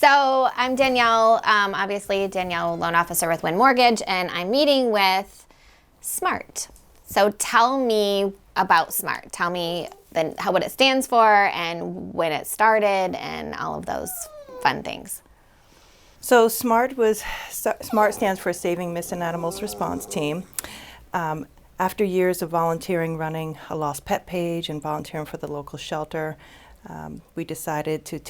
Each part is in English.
So I'm Danielle, obviously Danielle, loan officer with Win Mortgage, and I'm meeting with SMART. So tell me about SMART. Tell me what it stands for and when it started and all of those fun things. So SMART stands for Saving Missing Animals Response Team. After years of volunteering, running a lost pet page and volunteering for the local shelter, we decided to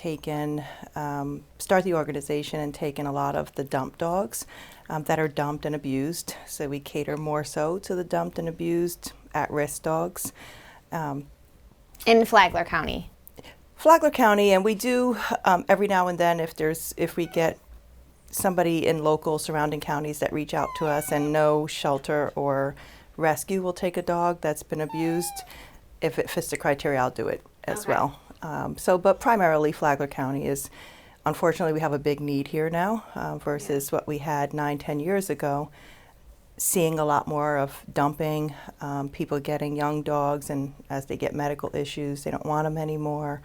start the organization and take in a lot of the dump dogs that are dumped and abused. So we cater more so to the dumped and abused at-risk dogs. In Flagler County. Flagler County, and we do every now and then if we get somebody in local surrounding counties that reach out to us and no shelter or rescue will take a dog that's been abused. If it fits the criteria, I'll do it as well. But primarily Flagler County is, unfortunately, we have a big need here now versus what we had 9-10 years ago. Seeing a lot more of dumping, people getting young dogs, and as they get medical issues, they don't want them anymore.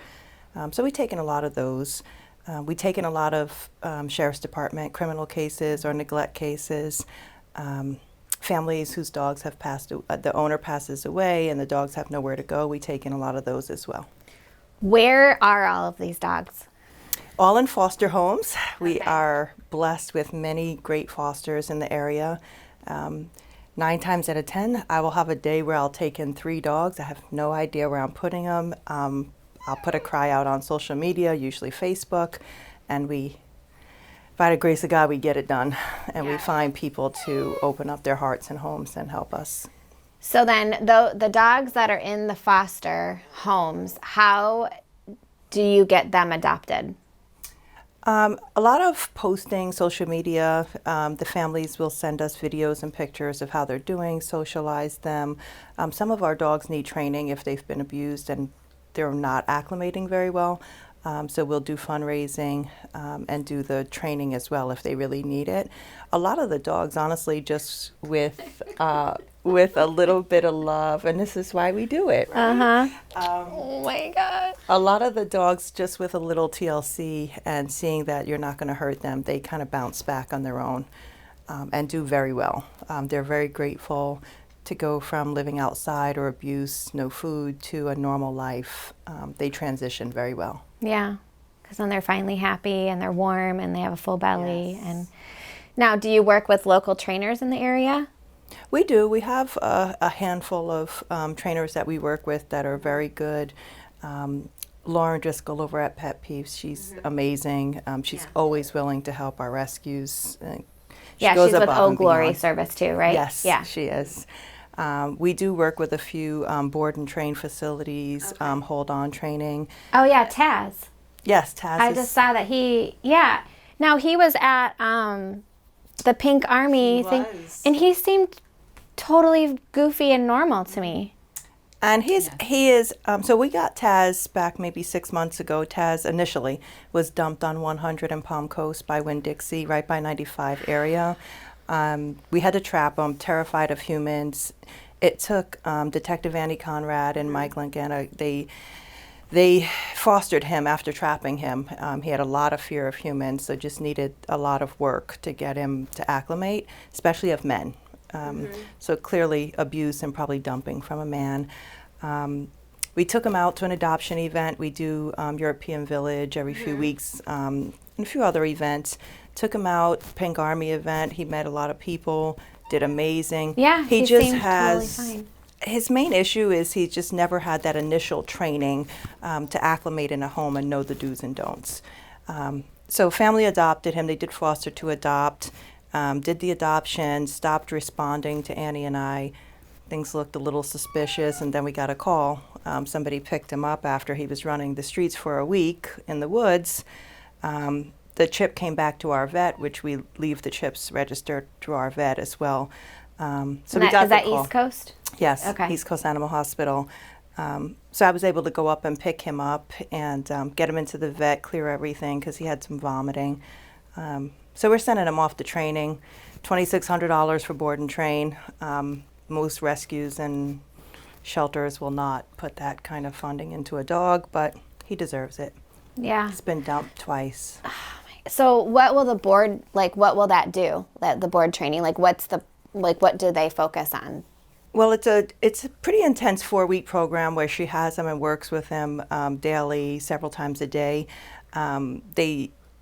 So we've taken a lot of those. We've taken a lot of Sheriff's Department criminal cases or neglect cases. Families whose dogs have the owner passes away and the dogs have nowhere to go. We take in a lot of those as well. Where are all of these dogs? All in foster homes. We are blessed with many great fosters in the area. 9 times out of 10, I will have a day where I'll take in 3 dogs. I have no idea where I'm putting them. I'll put a cry out on social media, usually Facebook, and by the grace of God, we get it done. And we find people to open up their hearts and homes and help us. So then the dogs that are in the foster homes, how do you get them adopted? A lot of posting, social media. The families will send us videos and pictures of how they're doing, socialize them. Some of our dogs need training if they've been abused and they're not acclimating very well. So we'll do fundraising and do the training as well if they really need it. A lot of the dogs, honestly, just with a little bit of love, and this is why we do it. Right? Oh my God. A lot of the dogs, just with a little TLC and seeing that you're not going to hurt them, they kind of bounce back on their own and do very well. They're very grateful to go from living outside or abuse, no food, to a normal life. They transition very well. Yeah, because then they're finally happy and they're warm and they have a full belly. Yes. And now, do you work with local trainers in the area? We do. We have a handful of trainers that we work with that are very good. Lauren Driscoll over at Pet Peeves, she's amazing. She's always willing to help our rescues. She's with Old Glory Service too, right? Yes, she is. We do work with a few board and train facilities, hold on training. Oh yeah, Taz. Yes, Taz. I just saw that Now he was at the Pink Army thing, and he seemed totally goofy and normal to me. And he is, so we got Taz back maybe 6 months ago. Taz initially was dumped on 100 in Palm Coast by Winn-Dixie, right by 95 area. We had to trap him, terrified of humans. It took Detective Andy Conrad and Mike Langana, they fostered him after trapping him. He had a lot of fear of humans, so just needed a lot of work to get him to acclimate, especially of men. So clearly abuse and probably dumping from a man. We took him out to an adoption event. We do European Village every few weeks and a few other events. Took him out, Pink Army event. He met a lot of people, did amazing. Yeah, he just has totally fine. His main issue is he just never had that initial training to acclimate in a home and know the do's and don'ts. So family adopted him. They did foster to adopt. Did the adoption, stopped responding to Annie and I. Things looked a little suspicious, and then we got a call. Somebody picked him up after he was running the streets for a week in the woods. The chip came back to our vet, which we leave the chips registered to our vet as well. So we got is the that call. East Coast? Yes, okay. East Coast Animal Hospital. So I was able to go up and pick him up and get him into the vet, clear everything because he had some vomiting. So we're sending him off to training, $2,600 for board and train. Most rescues and shelters will not put that kind of funding into a dog, but he deserves it. Yeah. He's been dumped twice. So what will the board, like, what will that do? That the board training, like, what do they focus on? Well, it's a pretty intense 4-week program where she has him and works with him daily, several times a day.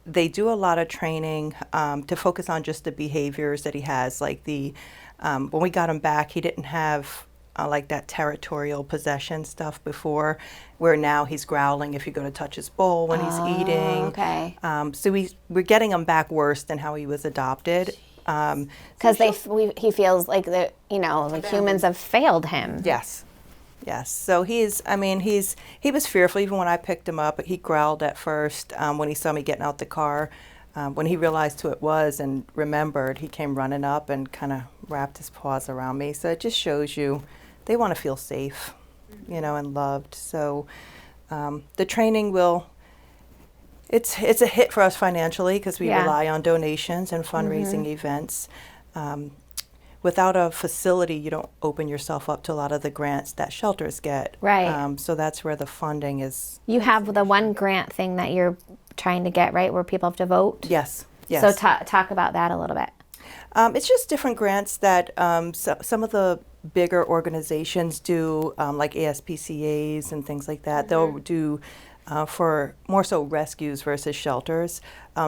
They do a lot of training to focus on just the behaviors that he has. Like when we got him back, he didn't have like that territorial possession stuff before, where now he's growling if you go to touch his bowl when he's eating. Okay. So we're getting him back worse than how he was adopted. Because he feels like like humans have failed him. Yes. So he was fearful even when I picked him up. He growled at first when he saw me getting out the car. When he realized who it was and remembered, he came running up and kind of wrapped his paws around me. So it just shows you they want to feel safe, and loved. So the training it's a hit for us financially because we rely on donations and fundraising events. Without a facility, you don't open yourself up to a lot of the grants that shelters get. Right. So that's where the funding is. You have the one grant thing that you're trying to get, right, where people have to vote? Yes. So talk about that a little bit. It's just different grants that some of the bigger organizations do, like ASPCA's and things like that. They'll do for more so rescues versus shelters.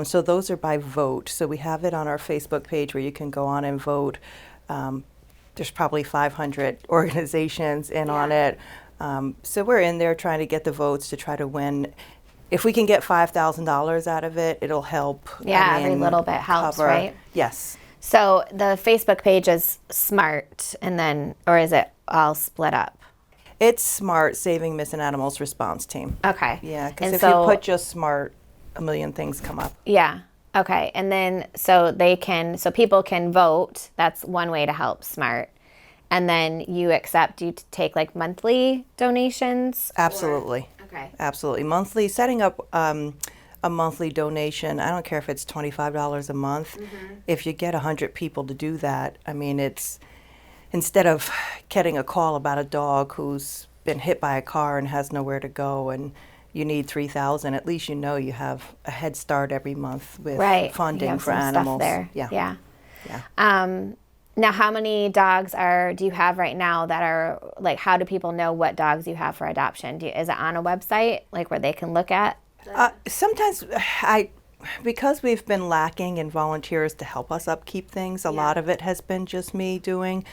So those are by vote. So we have it on our Facebook page where you can go on and vote. There's probably 500 organizations in on it. So we're in there trying to get the votes to try to win. If we can get $5,000 out of it, it'll help. Yeah, every little bit helps, cover. Right? Yes. So the Facebook page is SMART, or is it all split up? It's SMART, Saving Missing Animals Response Team. Okay. Yeah, because if you put just SMART, a million things come up. Yeah. Okay. And then so people can vote. That's one way to help SMART. And then you take like monthly donations? Absolutely. Okay. Absolutely. Monthly, setting up a monthly donation, I don't care if it's $25 a month. If you get 100 people to do that, it's instead of getting a call about a dog who's been hit by a car and has nowhere to go and you need $3,000, at least you have a head start every month with funding for animals. Stuff there. Yeah. Now, how many dogs do you have right now that are, like, how do people know what dogs you have for adoption? Is it on a website, like, where they can look at? Sometimes because we've been lacking in volunteers to help us upkeep things, a lot of it has been just me doing.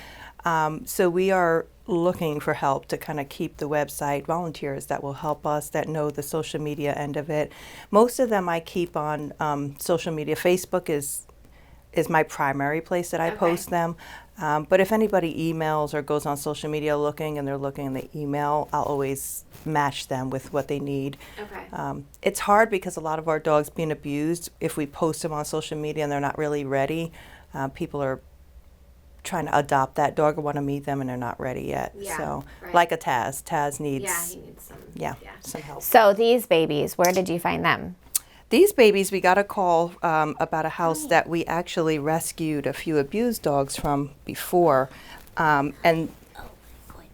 So we are looking for help to kind of keep the website, volunteers that will help us, that know the social media end of it. Most of them I keep on social media. Facebook is my primary place that I post them. But if anybody emails or goes on social media looking and they're looking in the email, I'll always match them with what they need. Okay. It's hard because a lot of our dogs being abused, if we post them on social media and they're not really ready, people are trying to adopt that dog or want to meet them and they're not ready yet. So like a Taz. Taz needs he needs some. Some help. So these babies, where did you find them? These babies, we got a call about a house that we actually rescued a few abused dogs from before. And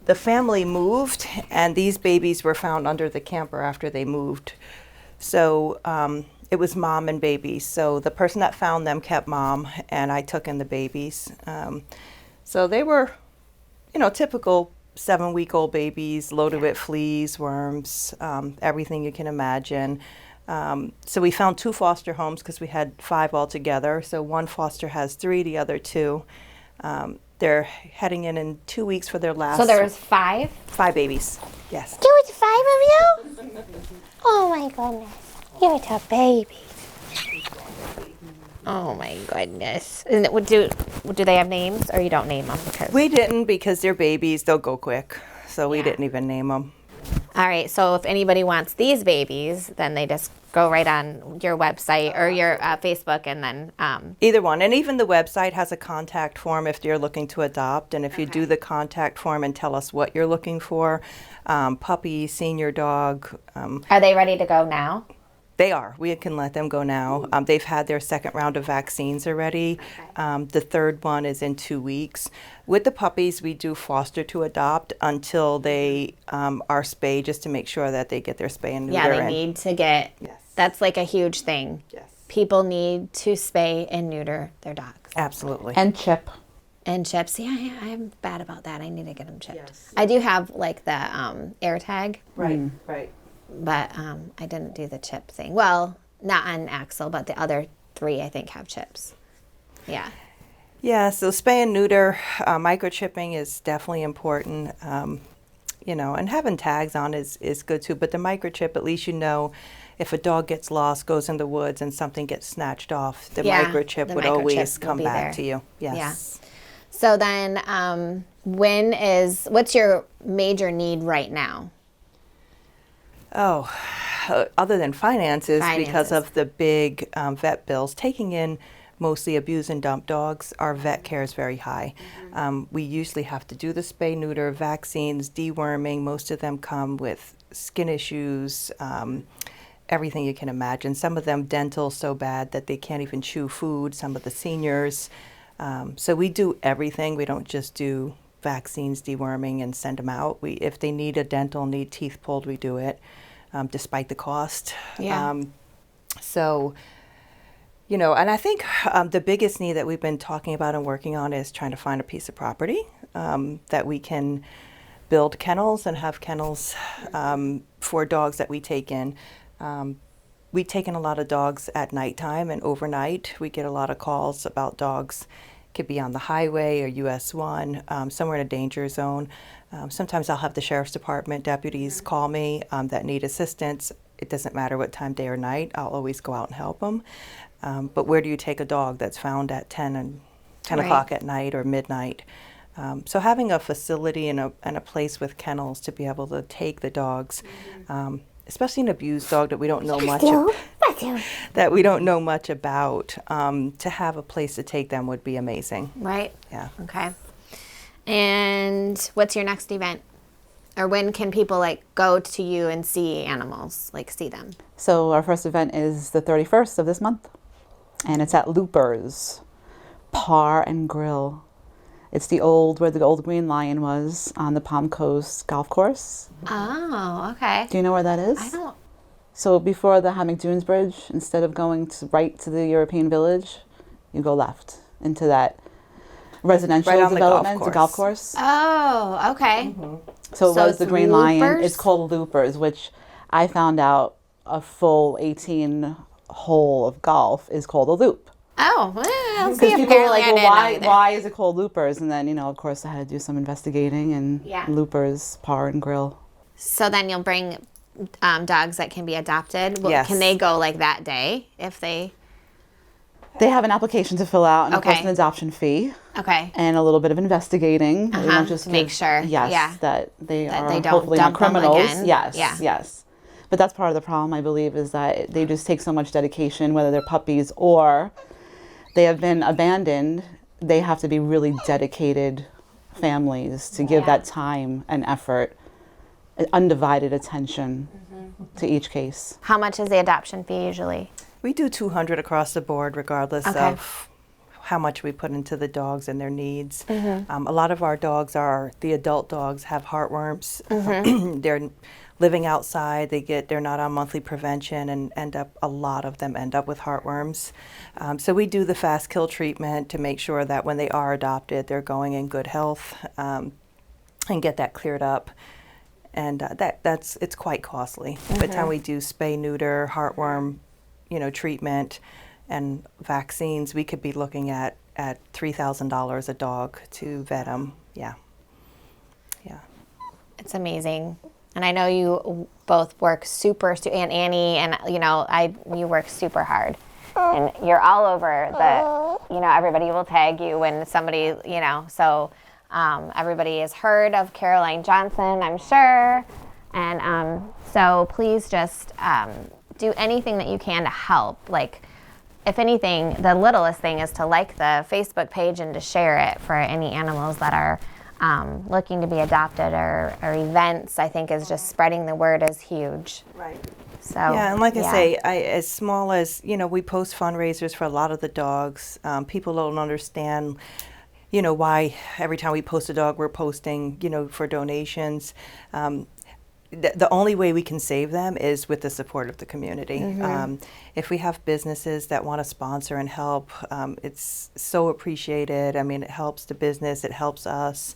the family moved, and these babies were found under the camper after they moved. So it was mom and babies. So the person that found them kept mom, and I took in the babies. So they were, typical 7-week-old babies, loaded with fleas, worms, everything you can imagine. So we found 2 foster homes because we had 5 altogether. So one foster has 3, the other 2. They're heading in 2 weeks for their last. So there was 5? 5 babies, yes. There was 5 of you? Oh my goodness. You're a baby. Oh my goodness. And do they have names, or you don't name them? We didn't because they're babies. They'll go quick. So we didn't even name them. All right, so if anybody wants these babies, then they just go right on your website or your Facebook, and then... Either one. And even the website has a contact form if you're looking to adopt. And if you do the contact form and tell us what you're looking for, puppy, senior dog... Are they ready to go now? They are. We can let them go now. They've had their second round of vaccines already. The third one is in 2 weeks. With the puppies, we do foster to adopt until they are spayed, just to make sure that they get their spay and neuter. Yeah, they need to get... Yes. That's like a huge thing. Yes. people need to spay and neuter their dogs. Absolutely. And chip. And chips. Yeah, I'm bad about that. I need to get them chipped. Yes. I do have like the air tag, Right, right. but I didn't do the chip thing. Well, not on Axel, but the other 3 I think have chips. Yeah. Yeah, so spay and neuter, microchipping is definitely important. You know, and having tags on is good too. But the microchip, at least you know, if a dog gets lost, goes in the woods, and something gets snatched off, the Yeah, microchip the would microchip always will come be back there. to you. Yes. So then, what's your major need right now? Oh, other than finances, because Finances. of the big vet bills, taking in mostly abused and dumped dogs, our vet care is very high. We usually have to do the spay, neuter, vaccines, deworming. Most of them come with skin issues, everything you can imagine. Some of them dental so bad that they can't even chew food, some of the seniors. So we do everything. We don't just do vaccines, deworming, and send them out. If they need a dental, need teeth pulled, we do it, despite the cost. Yeah. So, you know, and I think the biggest need that we've been talking about and working on is trying to find a piece of property that we can build kennels and have kennels for dogs that we take in. We take in a lot of dogs at nighttime and overnight. We get a lot of calls about dogs. Could be on the highway or US 1, somewhere in a danger zone. Sometimes I'll have the sheriff's department deputies call me that need assistance. It doesn't matter what time, day or night. I'll always go out and help them. But where do you take a dog that's found at 10 Right. o'clock at night or midnight? So having a facility and a place with kennels to be able to take the dogs, especially an abused dog that we don't know much about, to have a place to take them would be amazing. Right? Yeah. Okay. And what's your next event? Or when can people like go to you and see animals, like see them? So our first event is the 31st of this month, and it's at Loopers Par and Grill. It's where the old Green Lion was on the Palm Coast golf course. Oh, okay. Do you know where that is? I don't. So before the Hammock Dunes Bridge, instead of going right to the European Village, you go left into that residential Right on the golf development, the golf course. Oh, okay. So it So was the it's Green Lion. Loopers? It's called Loopers, which I found out a full 18 hole of golf is called a loop. Oh, well, see, Because people were apparently like, I well, didn't know either. why is it called Loopers? And then, of course, I had to do some investigating, and Yeah. Loopers Par and Grill. So then you'll bring dogs that can be adopted. Well, Yes. Can they go like that day if they? They have an application to fill out, and of course, Okay. an adoption fee. Okay. And a little bit of investigating. We don't just to make give- sure, yes, yeah. that they That are they don't hopefully not dump them criminals. again. Yes, Yeah. yes. But that's part of the problem, I believe, is that they just take so much dedication, whether they're puppies or they have been abandoned. They have to be really dedicated families to give that time and effort, undivided attention to each case. How much is the adoption fee usually? We do 200 across the board, regardless Okay. of how much we put into the dogs and their needs. A lot of our dogs the adult dogs have heartworms. They're living outside. They're not on monthly prevention, and a lot of them end up with heartworms. So we do the fast kill treatment to make sure that when they are adopted, they're going in good health, and get that cleared up. And it's quite costly. By the time we do spay, neuter, heartworm, treatment, and vaccines, we could be looking at $3,000 a dog to vet them. Yeah. It's amazing. And I know you both work and Annie, and you work super hard. And you're all over everybody will tag you when somebody, so everybody has heard of Caroline Johnson, I'm sure. And so please just do anything that you can to help. Like, if anything, the littlest thing is to like the Facebook page and to share it for any animals that are looking to be adopted or events. I think is just spreading the word is huge. Right. So Yeah, and like I say, as small as, we post fundraisers for a lot of the dogs. People don't understand, why every time we post a dog, we're posting, for donations. the only way we can save them is with the support of the community. If we have businesses that want to sponsor and help, it's so appreciated. I mean, it helps the business, it helps us.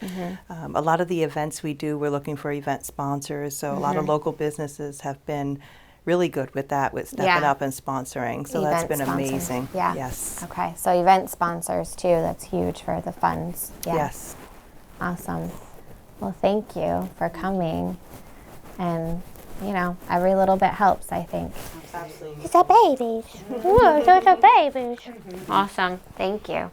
A lot of the events we do, we're looking for event sponsors. So a lot of local businesses have been really good with that, with stepping Yeah. up and sponsoring. So that's Event been sponsors. amazing. Yeah. Yes. Okay. So event sponsors too. That's huge for the funds. Yeah. Yes. Awesome. Well, thank you for coming. And, you know, every little bit helps, I think. It's a babies. Ooh, those are babies. Awesome. Thank you.